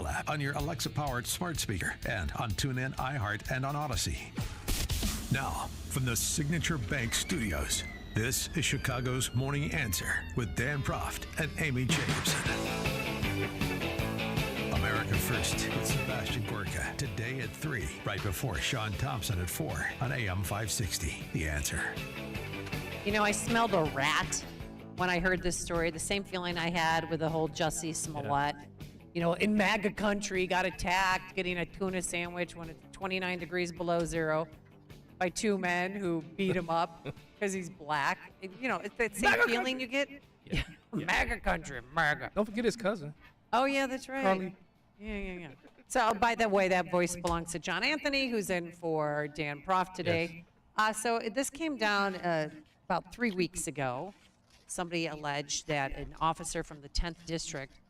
mobile app, on your Alexa-powered smart speaker, and on TuneIn, iHeart, and on Odyssey. Now, from the Signature Bank Studios, this is Chicago's Morning Answer with Dan Proft and Amy Jacobson. America First with Sebastian Gorka, today at 3, right before Sean Thompson at 4 on AM 560. The Answer. You know, I smelled a rat when I heard this story, the same feeling I had with the whole Jussie Smollett. You know, in MAGA country, got attacked getting a tuna sandwich when it's 29 degrees below zero by two men who beat him up because he's black. You know, it's that same MAGA feeling country. You get. Yeah. MAGA country, MAGA. Don't forget his cousin. Oh, yeah, that's right. Carly. Yeah. So, by the way, that voice belongs to John Anthony, who's in for Dan Proft today. Yes. So this came down about 3 weeks ago. Somebody alleged that an officer from the 10th District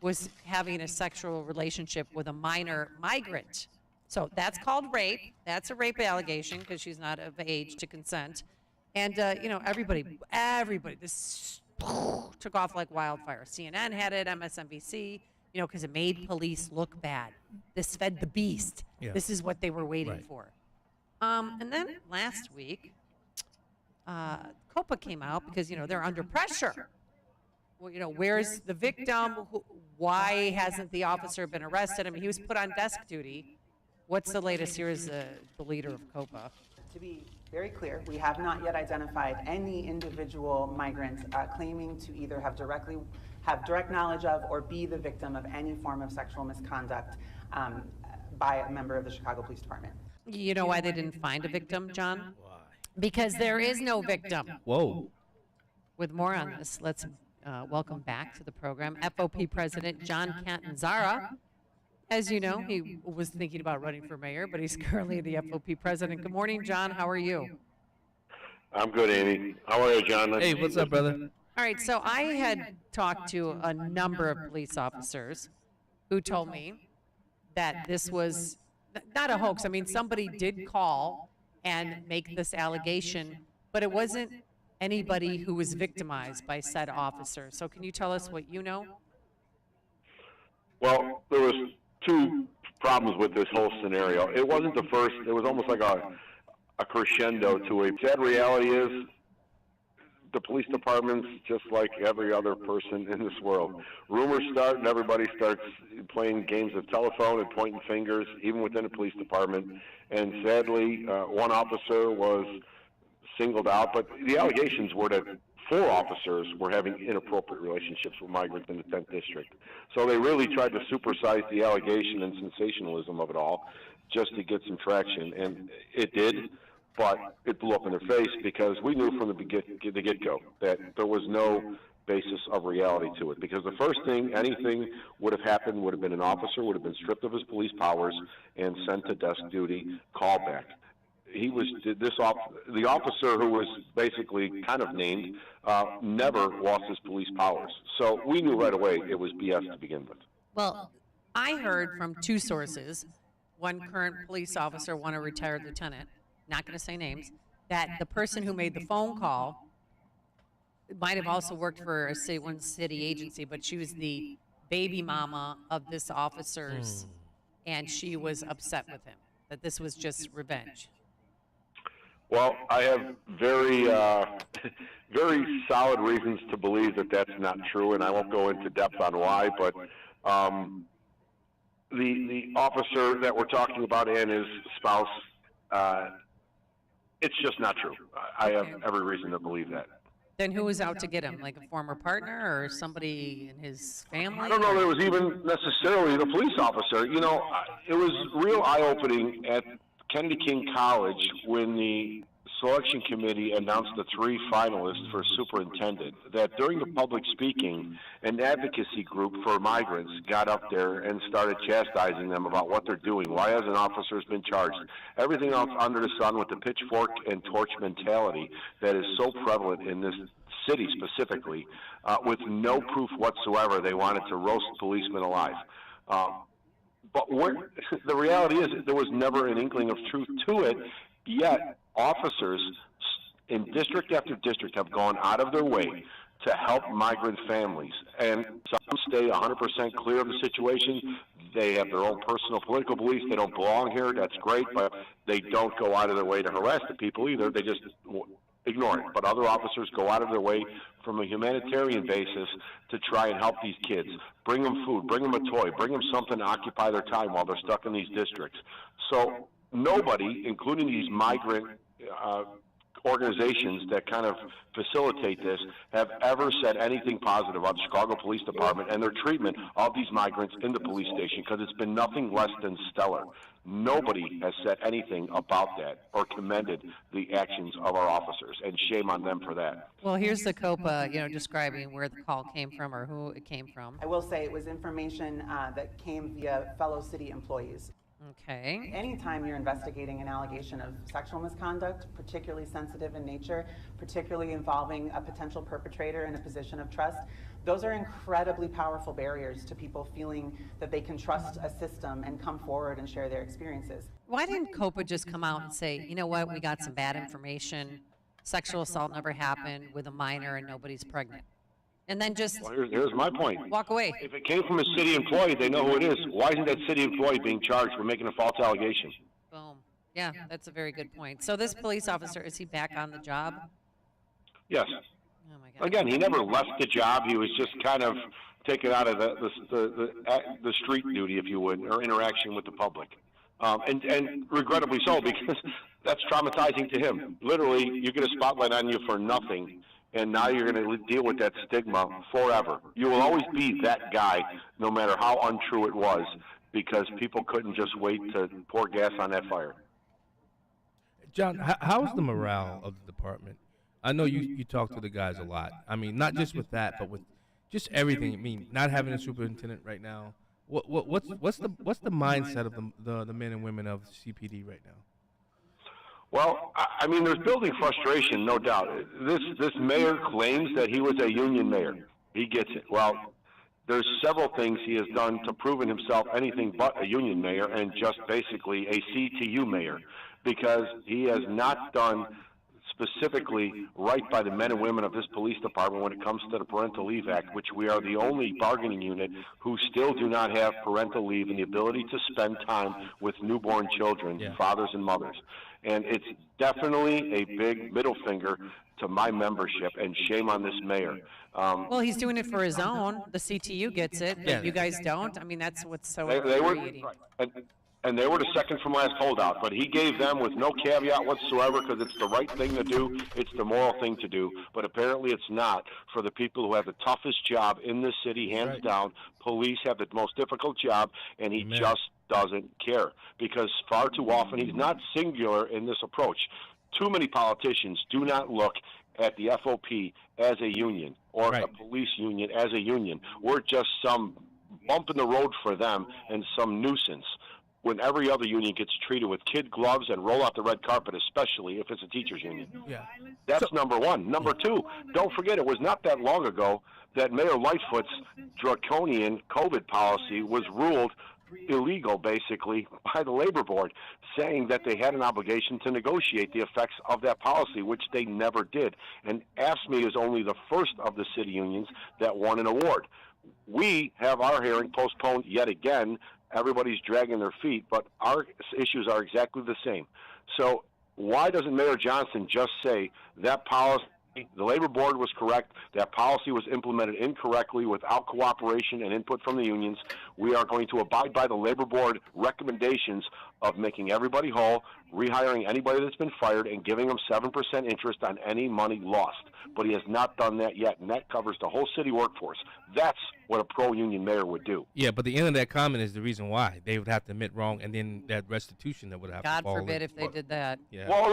was having a sexual relationship with a minor migrant. So that's called rape. That's a rape allegation because she's not of age to consent. And, you know, everybody, this took off like wildfire. CNN had it, MSNBC, you know, because it made police look bad. This fed the beast. Yeah. This is what they were waiting for. And then last week, COPA came out because, you know, they're under pressure. Well, you know, where's the victim? Why hasn't the officer been arrested? I mean, he was put on desk duty. What's the latest? Here is the leader of COPA. To be very clear, we have not yet identified any individual migrant claiming to either have direct knowledge of or be the victim of any form of sexual misconduct by a member of the Chicago Police Department. You know why they didn't find a victim, John? Because there is no victim. Whoa. With more on this, let's welcome back to the program FOP President John Cantanzara. As you know, he was thinking about running for mayor, but he's currently the FOP president. Good morning, John. How are you? I'm good, Amy. How are you, John? Hey, what's up, brother? All right, so I had talked to a number of police officers who told me that this was not a hoax. I mean, somebody did call and make this allegation, but it wasn't anybody who was victimized by said officer. So can you tell us what you know? Well, there was two problems with this whole scenario. It wasn't the first. It was almost like a crescendo to a sad reality is the police department's just like every other person in this world. Rumors start and everybody starts playing games of telephone and pointing fingers, even within the police department. And sadly, one officer was singled out, but the allegations were that 4 officers were having inappropriate relationships with migrants in the 10th District. So they really tried to supersize the allegation and sensationalism of it all just to get some traction. And it did, but it blew up in their face because we knew from the get-go that there was no basis of reality to it. Because the first thing, anything would have happened would have been an officer would have been stripped of his police powers and sent to desk duty, callback. The officer who was basically kind of named never lost his police powers. So we knew right away it was BS to begin with. Well, I heard from 2 sources, one current police officer, one a retired lieutenant, not going to say names, that the person who made the phone call might have also worked for one city agency, but she was the baby mama of this officer's, and she was upset with him, that this was just revenge. Well, I have very, very solid reasons to believe that that's not true, and I won't go into depth on why, but the officer that we're talking about and his spouse, it's just not true. I have every reason to believe that. Then who was out to get him? Like a former partner or somebody in his family? I don't know that it was even necessarily the police officer. You know, it was real eye-opening at Kennedy King College when the selection committee announced the 3 finalists for superintendent, that during the public speaking, an advocacy group for migrants got up there and started chastising them about what they're doing. Why hasn't officers been charged? Everything else under the sun with the pitchfork and torch mentality that is so prevalent in this city specifically, with no proof whatsoever they wanted to roast policemen alive. But the reality is there was never an inkling of truth to it, yet officers in district after district have gone out of their way to help migrant families. And some stay 100% clear of the situation. They have their own personal political beliefs. They don't belong here. That's great, but they don't go out of their way to harass the people either. They just ignore it. But other officers go out of their way from a humanitarian basis to try and help these kids. Bring them food, bring them a toy, bring them something to occupy their time while they're stuck in these districts. So nobody, including these migrant organizations that kind of facilitate this, have ever said anything positive about the Chicago Police Department and their treatment of these migrants in the police station, because it's been nothing less than stellar. Nobody has said anything about that or commended the actions of our officers, and shame on them for that. Well, here's the COPA, describing where the call came from or who it came from. I will say it was information that came via fellow city employees. Okay. Anytime you're investigating an allegation of sexual misconduct, particularly sensitive in nature, particularly involving a potential perpetrator in a position of trust, those are incredibly powerful barriers to people feeling that they can trust a system and come forward and share their experiences. Why didn't COPA just come out and say, you know what, we got some bad information, sexual assault never happened with a minor and nobody's pregnant? And then just Well, here's my point. walk away. If it came from a city employee, they know who it is. Why isn't that city employee being charged for making a false allegation? Boom. Yeah, that's a very good point. So this police officer, is he back on the job? Yes. Oh my God. Again, he never left the job. He was just kind of taken out of the street duty, if you would, or interaction with the public. And regrettably so, because that's traumatizing to him. Literally, you get a spotlight on you for nothing, and now you're going to deal with that stigma forever. You will always be that guy, no matter how untrue it was, because people couldn't just wait to pour gas on that fire. John, how's the morale of the department? I know you talk to the guys a lot. I mean, not just with that, but with just everything. I mean, not having a superintendent right now. What's the mindset of the men and women of CPD right now? Well, I mean, there's building frustration, no doubt. This mayor claims that he was a union mayor. He gets it. Well, there's several things he has done to prove himself anything but a union mayor and just basically a CTU mayor, because he has not done specifically right by the men and women of this police department when it comes to the Parental Leave Act, which we are the only bargaining unit who still do not have parental leave and the ability to spend time with newborn children, fathers and mothers. And it's definitely a big middle finger to my membership, and shame on this mayor. Well, he's doing it for his own. The CTU gets it, but you guys don't. I mean, that's what's so infuriating. And they were the second from last holdout, but he gave them with no caveat whatsoever, because it's the right thing to do, it's the moral thing to do, but apparently it's not for the people who have the toughest job in this city, hands down. Police have the most difficult job, and he just doesn't care, because far too often he's not singular in this approach. Too many politicians do not look at the FOP as a union or a police union as a union. We're just some bump in the road for them and some nuisance, when every other union gets treated with kid gloves and roll out the red carpet, especially if it's a teachers union. That's number one. Number two, don't forget, it was not that long ago that Mayor Lightfoot's draconian COVID policy was ruled illegal, basically, by the Labor Board, saying that they had an obligation to negotiate the effects of that policy, which they never did. And AFSCME is only the first of the city unions that won an award. We have our hearing postponed yet again. Everybody's dragging their feet, but our issues are exactly the same. So why doesn't Mayor Johnson just say that policy, the Labor Board was correct, that policy was implemented incorrectly without cooperation and input from the unions? We are going to abide by the Labor Board recommendations of making everybody whole, rehiring anybody that's been fired, and giving them 7% interest on any money lost. But he has not done that yet, and that covers the whole city workforce. That's what a pro-union mayor would do. Yeah, but the end of that comment is the reason why. They would have to admit wrong, and then that restitution that would have to fall. God forbid if they did that. Yeah. Well,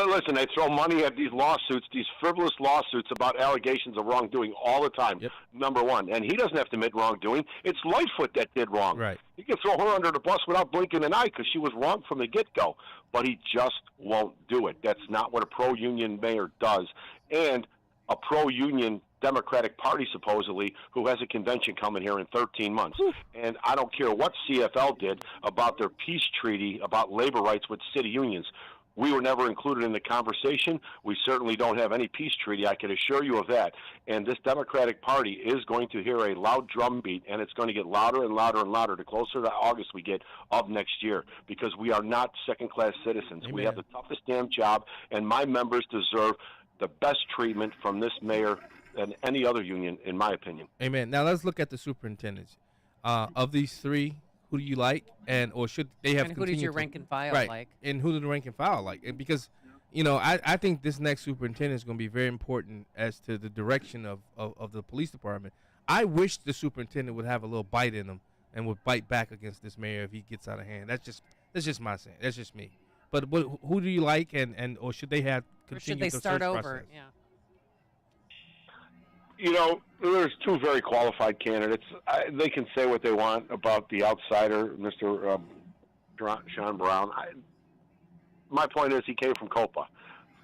listen, they throw money at these lawsuits, these frivolous lawsuits about allegations of wrongdoing all the time, number one. And he doesn't have to admit wrongdoing. It's Lightfoot that did wrong. Right. He can throw her under the bus without blinking an eye because she was wrong from the get-go. But he just won't do it. That's not what a pro-union mayor does. And a pro-union Democratic Party, supposedly, who has a convention coming here in 13 months. And I don't care what CFL did about their peace treaty about labor rights with city unions. We were never included in the conversation. We certainly don't have any peace treaty. I can assure you of that. And this Democratic Party is going to hear a loud drumbeat, and it's going to get louder and louder and louder the closer to August we get of next year, because we are not second-class citizens. Amen. We have the toughest damn job, and my members deserve the best treatment from this mayor and any other union, in my opinion. Amen. Now let's look at the superintendents. Of these three, who do you like, or should they have? And who does your rank and file right, like? And who do the rank and file like? And because, I think this next superintendent is going to be very important as to the direction of the police department. I wish the superintendent would have a little bite in him and would bite back against this mayor if he gets out of hand. That's just my saying. That's just me. But who do you like, or should they have Or should continue they the start search over? process? Yeah. There's two very qualified candidates. They can say what they want about the outsider, Mr. Sean Brown. My point is he came from COPA.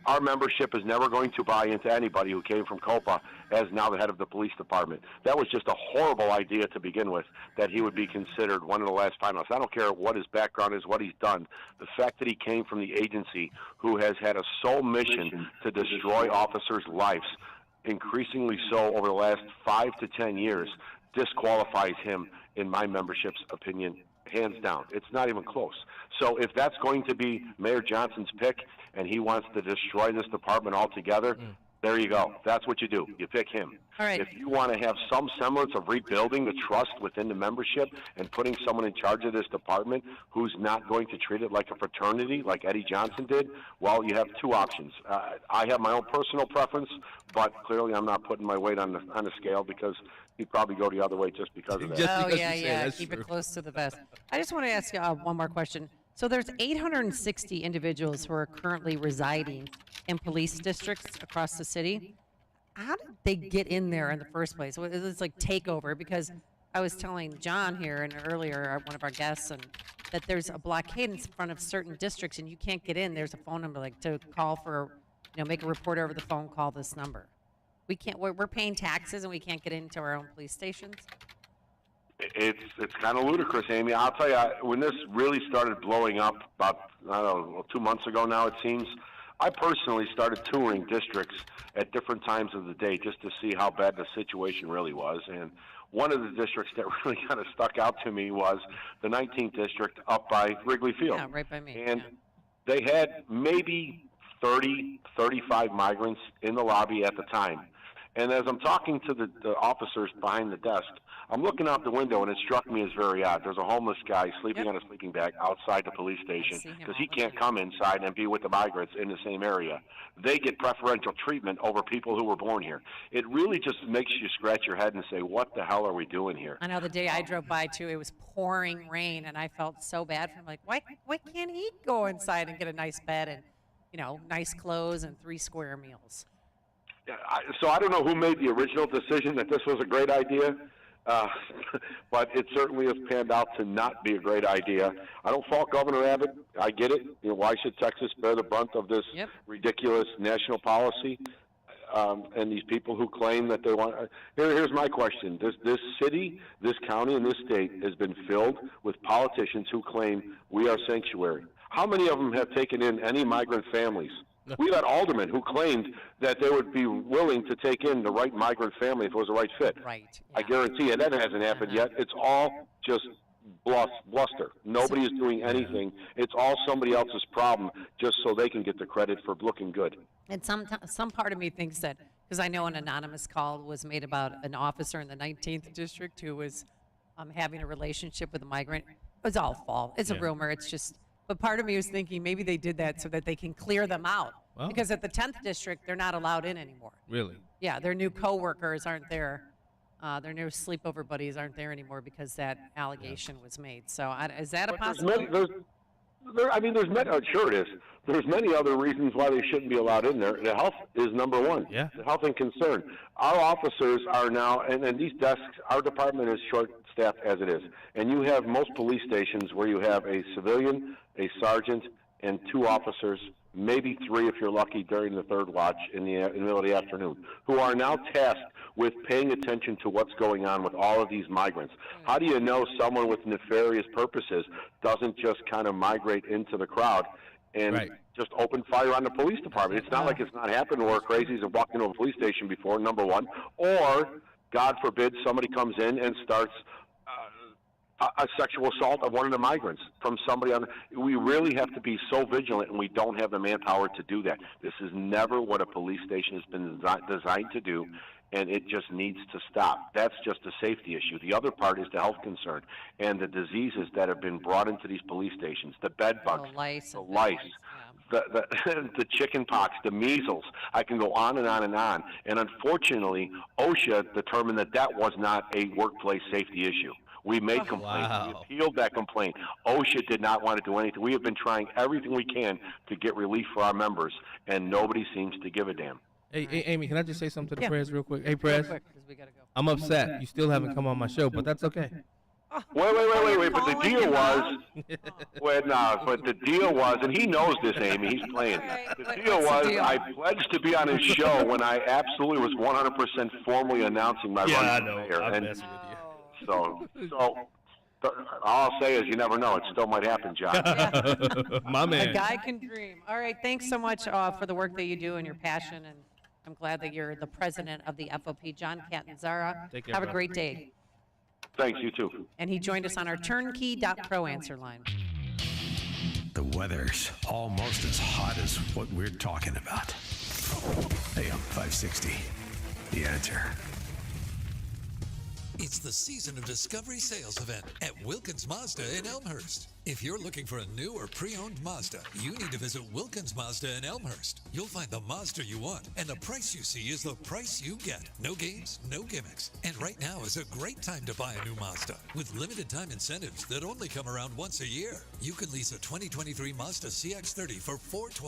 Our membership is never going to buy into anybody who came from COPA as now the head of the police department. That was just a horrible idea to begin with, that he would be considered one of the last finalists. I don't care what his background is, what he's done. The fact that he came from the agency who has had a sole mission to destroy officers' lives, increasingly so over the last 5 to 10 years, disqualifies him, in my membership's opinion, hands down. It's not even close. So if that's going to be Mayor Johnson's pick and he wants to destroy this department altogether, there you go. That's what you do. You pick him. All right. If you want to have some semblance of rebuilding the trust within the membership and putting someone in charge of this department who's not going to treat it like a fraternity, like Eddie Johnson did, well, you have two options. I have my own personal preference, but clearly I'm not putting my weight on the scale, because he'd probably go the other way just because of that. Just Oh, because yeah, you say yeah. that's Keep true. it close to the vest. I just want to ask you one more question. So there's 860 individuals who are currently residing in police districts across the city. How did they get in there in the first place? It's like takeover, because I was telling John here and earlier, one of our guests, and that there's a blockade in front of certain districts and you can't get in. There's a phone number like to call for, make a report over the phone, call this number. We can't. We're paying taxes and we can't get into our own police stations. It's kind of ludicrous, Amy. I'll tell you, when this really started blowing up about, 2 months ago now, it seems, I personally started touring districts at different times of the day just to see how bad the situation really was. And one of the districts that really kind of stuck out to me was the 19th district up by Wrigley Field. Yeah, right by me. And yeah. they had maybe 30, 35 migrants in the lobby at the time. And as I'm talking to the officers behind the desk, I'm looking out the window, and it struck me as very odd. There's a homeless guy sleeping on a sleeping bag outside the police station because he can't come inside and be with the migrants in the same area. They get preferential treatment over people who were born here. It really just makes you scratch your head and say, what the hell are we doing here? I know the day I drove by, too, it was pouring rain, and I felt so bad for him. Like, why can't he go inside and get a nice bed and, nice clothes and 3 square meals? So I don't know who made the original decision that this was a great idea, but it certainly has panned out to not be a great idea. I don't fault Governor Abbott. I get it. Why should Texas bear the brunt of this ridiculous national policy? And these people who claim that they want. Here's my question: this city, this county, and this state has been filled with politicians who claim we are sanctuary. How many of them have taken in any migrant families? We've had aldermen who claimed that they would be willing to take in the right migrant family if it was the right fit. Right. I guarantee you that hasn't happened yet. It's all just bluster. Nobody is doing anything. It's all somebody else's problem just so they can get the credit for looking good. And some part of me thinks that, because I know an anonymous call was made about an officer in the 19th district who was having a relationship with a migrant. It's all false. It's a rumor. It's just. But part of me was thinking maybe they did that so that they can clear them out. Well. Because at the 10th district, they're not allowed in anymore. Really? Yeah, their new coworkers aren't there. Their new sleepover buddies aren't there anymore because that allegation was made. So is that a possibility? Sure it is. There's many other reasons why they shouldn't be allowed in there. The health is number one. Yeah. The health and concern. Our officers are now, and these desks, our department is short-staffed as it is. And you have most police stations where you have a civilian, a sergeant, and 2 officers, maybe 3 if you're lucky during the third watch in the middle of the afternoon, who are now tasked with paying attention to what's going on with all of these migrants. How do you know someone with nefarious purposes doesn't just kind of migrate into the crowd and Right. just open fire on the police department. It's not like it's not happened where crazies have walked into a police station before, number one, or, God forbid, somebody comes in and starts a sexual assault of one of the migrants from somebody on. We really have to be so vigilant, and we don't have the manpower to do that. This is never what a police station has been designed to do, and it just needs to stop. That's just a safety issue. The other part is the health concern and the diseases that have been brought into these police stations, the bed bugs, lice, the lice, the chicken pox, the measles. I can go on and on and on. And unfortunately, OSHA determined that that was not a workplace safety issue. We made complaints. Wow. We appealed that complaint. OSHA did not want to do anything. We have been trying everything we can to get relief for our members, and nobody seems to give a damn. Hey, Amy, can I just say something to the Yeah. press real quick? Hey, press, Quick, 'cause we gotta go. I'm upset. You still haven't come on my show, but that's okay. Wait. But the calling deal him was, but the deal was, and he knows this, Amy. He's playing. Right. The What's deal the was, deal? I pledged to be on his show when I absolutely was 100% formally announcing my run for mayor. I'm And messing with you. so all I'll say is, you never know. It still might happen, John. My A man. guy can dream. All right, thanks so much for the work that you do and your passion, and I'm glad that you're the president of the FOP, John Cantanzara. Take care, Have a brother. great day. Thanks, you too. And he joined us on our turnkey.pro answer line. The weather's almost as hot as what we're talking about. AM 560. The Answer. It's the season of Discovery Sales Event at Wilkins Mazda in Elmhurst. If you're looking for a new or pre-owned Mazda, you need to visit Wilkins Mazda in Elmhurst. You'll find the Mazda you want, and the price you see is the price you get. No games, no gimmicks. And right now is a great time to buy a new Mazda with limited time incentives that only come around once a year. You can lease a 2023 Mazda CX-30 for $412